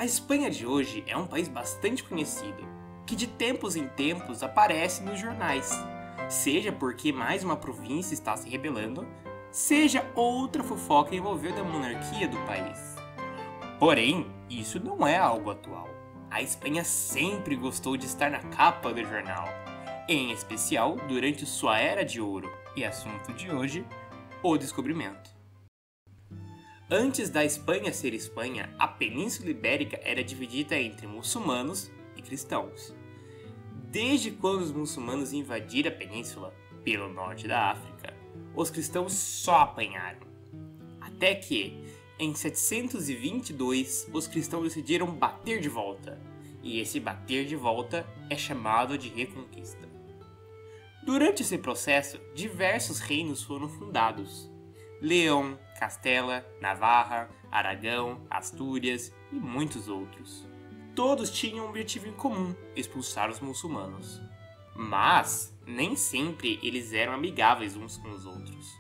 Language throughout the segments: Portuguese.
Espanha de hoje é um país bastante conhecido, que de tempos em tempos aparece nos jornais, seja porque mais uma província está se rebelando, seja outra fofoca envolvendo a monarquia do país. Porém, isso não é algo atual. A Espanha sempre gostou de estar na capa do jornal, em especial durante sua Era de Ouro, e assunto de hoje, o descobrimento. Antes da Espanha ser Espanha, a Península Ibérica era dividida entre muçulmanos e cristãos. Desde quando os muçulmanos invadiram a península, pelo norte da África, os cristãos só apanharam. Até que, em 722, os cristãos decidiram bater de volta, e esse bater de volta é chamado de Reconquista. Durante esse processo, diversos reinos foram fundados: Leão, Castela, Navarra, Aragão, Astúrias e muitos outros. Todos tinham um objetivo em comum: expulsar os muçulmanos. Mas nem sempre eles eram amigáveis uns com os outros.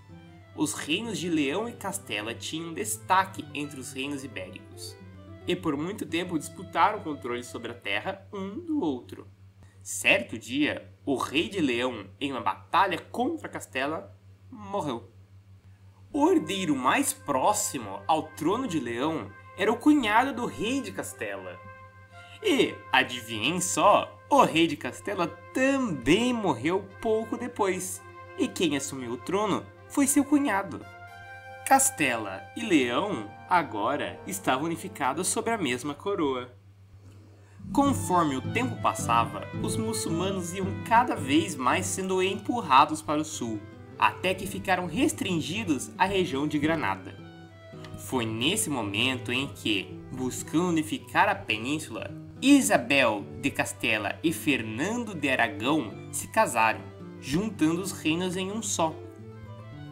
Os reinos de Leão e Castela tinham destaque entre os reinos ibéricos, e por muito tempo disputaram o controle sobre a terra um do outro. Certo dia, o rei de Leão, em uma batalha contra Castela, morreu. O herdeiro mais próximo ao trono de Leão era o cunhado do rei de Castela. E, adivinhem só, o rei de Castela também morreu pouco depois, e quem assumiu o trono foi seu cunhado. Castela e Leão agora estavam unificados sob a mesma coroa. Conforme o tempo passava, os muçulmanos iam cada vez mais sendo empurrados para o sul, até que ficaram restringidos à região de Granada. Foi nesse momento em que, buscando unificar a península, Isabel de Castela e Fernando de Aragão se casaram, juntando os reinos em um só.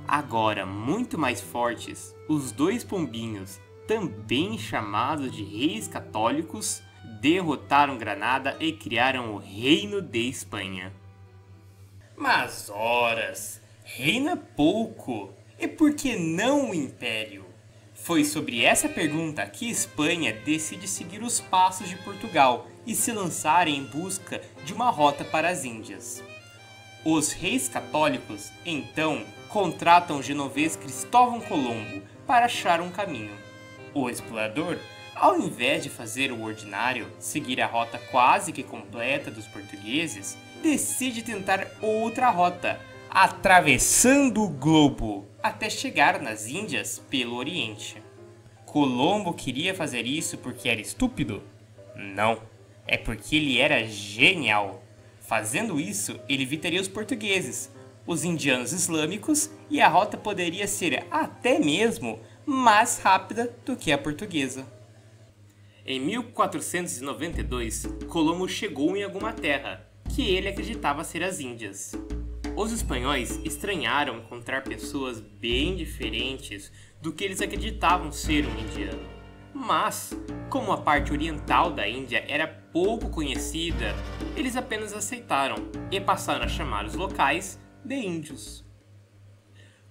Agora muito mais fortes, os dois pombinhos, também chamados de reis católicos, derrotaram Granada e criaram o Reino de Espanha. Mas horas, reino é pouco, e por que não o Império? Foi sobre essa pergunta que Espanha decide seguir os passos de Portugal e se lançar em busca de uma rota para as Índias. Os reis católicos, então, contratam o genovês Cristóvão Colombo para achar um caminho. O explorador, ao invés de fazer o ordinário, seguir a rota quase que completa dos portugueses, decide tentar outra rota, atravessando o globo, até chegar nas Índias pelo Oriente. Colombo queria fazer isso porque era estúpido? Não, é porque ele era genial. Fazendo isso, ele evitaria os portugueses, os indianos islâmicos, e a rota poderia ser até mesmo mais rápida do que a portuguesa. Em 1492, Colombo chegou em alguma terra, que ele acreditava ser as Índias. Os espanhóis estranharam encontrar pessoas bem diferentes do que eles acreditavam ser um indiano. Mas, como a parte oriental da Índia era pouco conhecida, eles apenas aceitaram e passaram a chamar os locais de índios.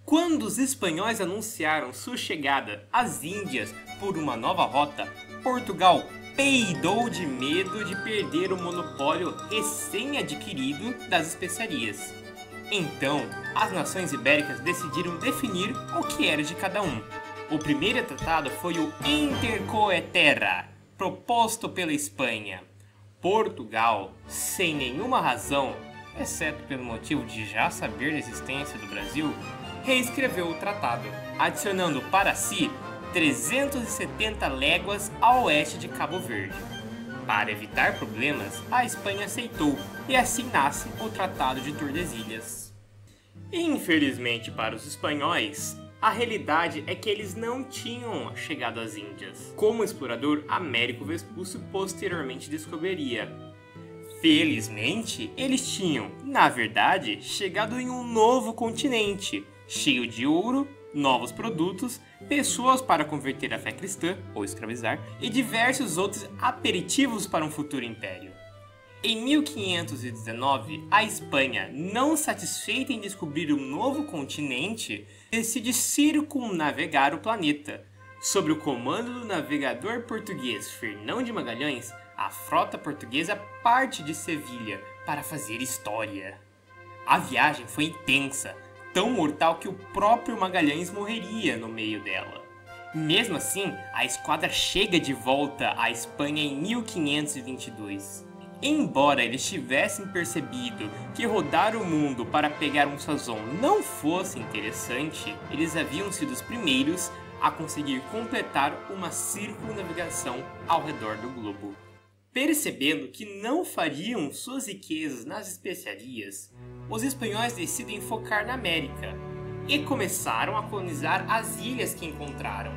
Quando os espanhóis anunciaram sua chegada às Índias por uma nova rota, Portugal peidou de medo de perder o monopólio recém-adquirido das especiarias. Então, as nações ibéricas decidiram definir o que era de cada um. O primeiro tratado foi o Intercoetera, proposto pela Espanha. Portugal, sem nenhuma razão, exceto pelo motivo de já saber da existência do Brasil, reescreveu o tratado, adicionando para si 370 léguas a oeste de Cabo Verde. Para evitar problemas, a Espanha aceitou, e assim nasce o Tratado de Tordesilhas. Infelizmente para os espanhóis, a realidade é que eles não tinham chegado às Índias, como o explorador Américo Vespúcio posteriormente descobriria. Felizmente, eles tinham, na verdade, chegado em um novo continente, cheio de ouro, novos produtos, pessoas para converter a fé cristã ou escravizar e diversos outros aperitivos para um futuro império. Em 1519, a Espanha, não satisfeita em descobrir um novo continente, decide circunnavegar o planeta, Sob o comando do navegador português Fernão de Magalhães, a frota portuguesa parte de Sevilha para fazer história. A viagem foi intensa, tão mortal que o próprio Magalhães morreria no meio dela. Mesmo assim, a esquadra chega de volta à Espanha em 1522. Embora eles tivessem percebido que rodar o mundo para pegar um sazon não fosse interessante, eles haviam sido os primeiros a conseguir completar uma circunnavegação ao redor do globo. Percebendo que não fariam suas riquezas nas especiarias, os espanhóis decidem focar na América e começaram a colonizar as ilhas que encontraram.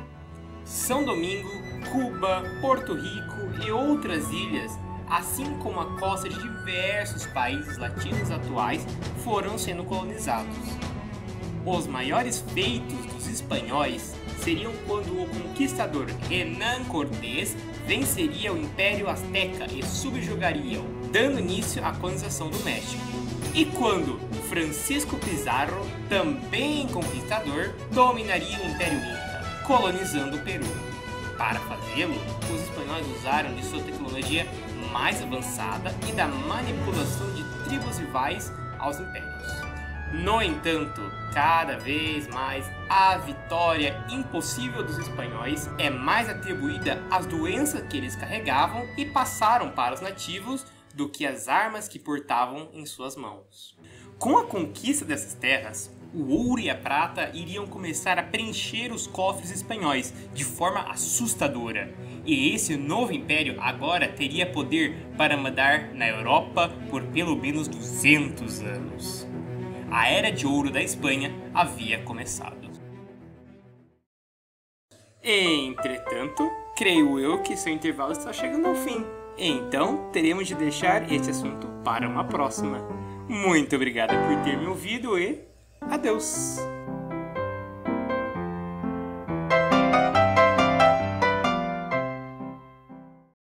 São Domingo, Cuba, Porto Rico e outras ilhas, assim como a costa de diversos países latinos atuais, foram sendo colonizados. Os maiores feitos dos espanhóis seriam quando o conquistador Hernán Cortés venceria o Império Azteca e subjugaria-o, dando início à colonização do México. E quando Francisco Pizarro, também conquistador, dominaria o Império Inca, colonizando o Peru. Para fazê-lo, os espanhóis usaram de sua tecnologia mais avançada e da manipulação de tribos rivais aos impérios. No entanto, cada vez mais a vitória impossível dos espanhóis é mais atribuída às doenças que eles carregavam e passaram para os nativos do que às armas que portavam em suas mãos. Com a conquista dessas terras, o ouro e a prata iriam começar a preencher os cofres espanhóis de forma assustadora, e esse novo império agora teria poder para mandar na Europa por pelo menos 200 anos. A Era de Ouro da Espanha havia começado. Entretanto, creio eu que seu intervalo está chegando ao fim, então teremos de deixar esse assunto para uma próxima. Muito obrigado por ter me ouvido e adeus!